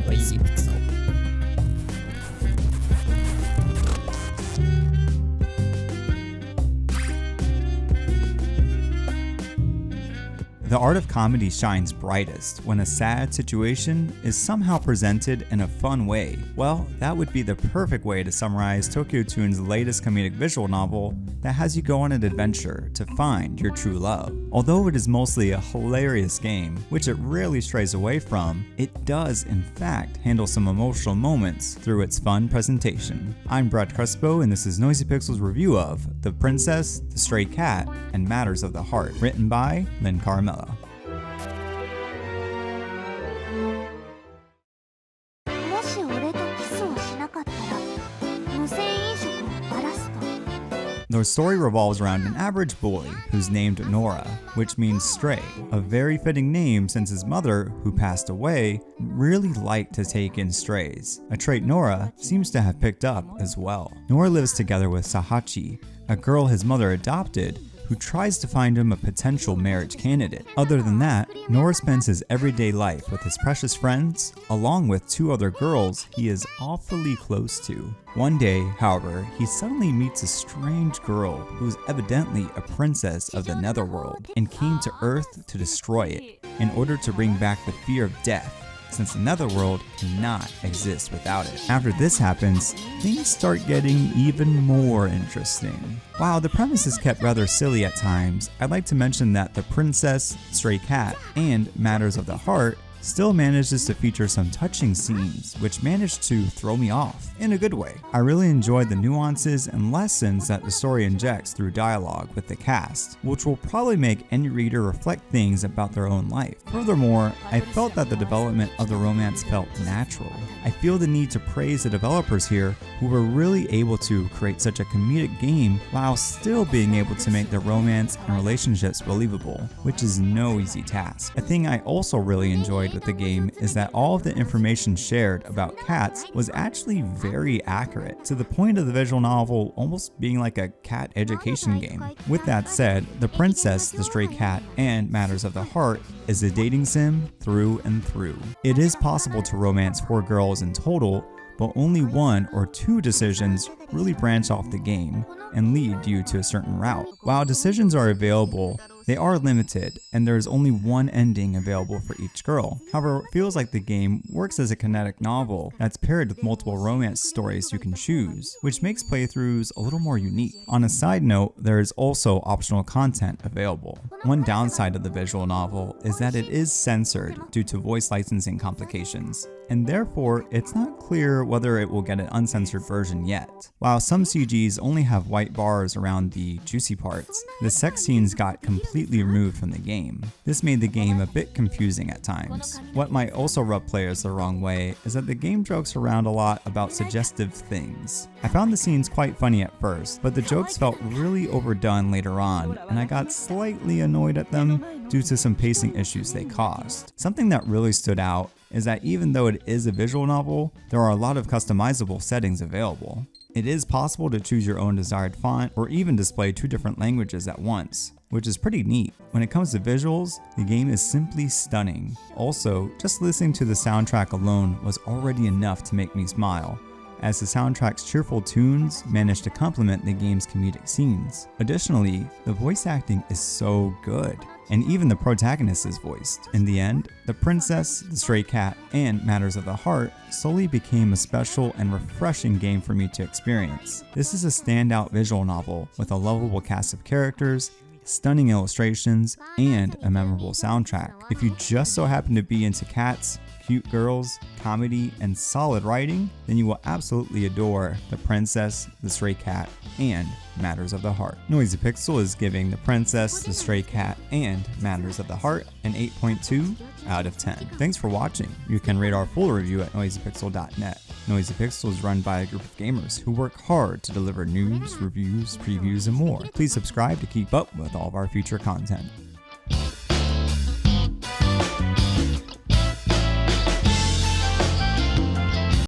Noisy Pixel. The art of comedy shines brightest when a sad situation is somehow presented in a fun way. Well, that would be the perfect way to summarize Tokyo Toon's latest comedic visual novel that has you go on an adventure to find your true love. Although it is mostly a hilarious game, which it rarely strays away from, it does in fact handle some emotional moments through its fun presentation. I'm Brad Crespo, and this is Noisy Pixel's review of The Princess, the Stray Cat, and Matters of the Heart, written by Lynn Carmella. The story revolves around an average boy who's named Nora, which means stray, a very fitting name since his mother, who passed away, really liked to take in strays, a trait Nora seems to have picked up as well. Nora lives together with Sahachi, a girl his mother adopted, who tries to find him a potential marriage candidate. Other than that, Nora spends his everyday life with his precious friends, along with two other girls he is awfully close to. One day, however, he suddenly meets a strange girl who's evidently a princess of the Netherworld and came to Earth to destroy it in order to bring back the fear of death, since the Netherworld cannot exist without it. After this happens, things start getting even more interesting. While the premise is kept rather silly at times, I'd like to mention that The Princess, Stray Cat, and Matters of the Heart still manages to feature some touching scenes, which managed to throw me off in a good way. I really enjoyed the nuances and lessons that the story injects through dialogue with the cast, which will probably make any reader reflect things about their own life. Furthermore, I felt that the development of the romance felt natural. I feel the need to praise the developers here who were really able to create such a comedic game while still being able to make the romance and relationships believable, which is no easy task. A thing I also really enjoyed with the game is that all of the information shared about cats was actually very accurate, to the point of the visual novel almost being like a cat education game. With that said, The Princess, the Stray Cat, and Matters of the Heart is a dating sim through and through. It is possible to romance 4 girls in total, but only 1 or 2 decisions really branch off the game and lead you to a certain route. While decisions are available, they are limited, and there is only 1 ending available for each girl. However, it feels like the game works as a kinetic novel that's paired with multiple romance stories you can choose, which makes playthroughs a little more unique. On a side note, there is also optional content available. One downside of the visual novel is that it is censored due to voice licensing complications, and therefore it's not clear whether it will get an uncensored version yet. While some CGs only have white bars around the juicy parts, the sex scenes got completely removed from the game. This made the game a bit confusing at times. What might also rub players the wrong way is that the game jokes around a lot about suggestive things. I found the scenes quite funny at first, but the jokes felt really overdone later on, and I got slightly annoyed at them due to some pacing issues they caused. Something that really stood out is that even though it is a visual novel, there are a lot of customizable settings available. It is possible to choose your own desired font or even display 2 different languages at once, which is pretty neat. When it comes to visuals, the game is simply stunning. Also, just listening to the soundtrack alone was already enough to make me smile, as the soundtrack's cheerful tunes manage to complement the game's comedic scenes. Additionally, the voice acting is so good, and even the protagonist is voiced. In the end, The Princess, the Stray Cat, and Matters of the Heart slowly became a special and refreshing game for me to experience. This is a standout visual novel with a lovable cast of characters, stunning illustrations, and a memorable soundtrack. If you just so happen to be into cats, cute girls, comedy, and solid writing, then you will absolutely adore The Princess, the Stray Cat, and Matters of the Heart. Noisy Pixel is giving The Princess, the Stray Cat, and Matters of the Heart an 8.2 out of 10. Thanks for watching. You can read our full review at noisypixel.net. Noisy Pixel is run by a group of gamers who work hard to deliver news, reviews, previews, and more. Please subscribe to keep up with all of our future content.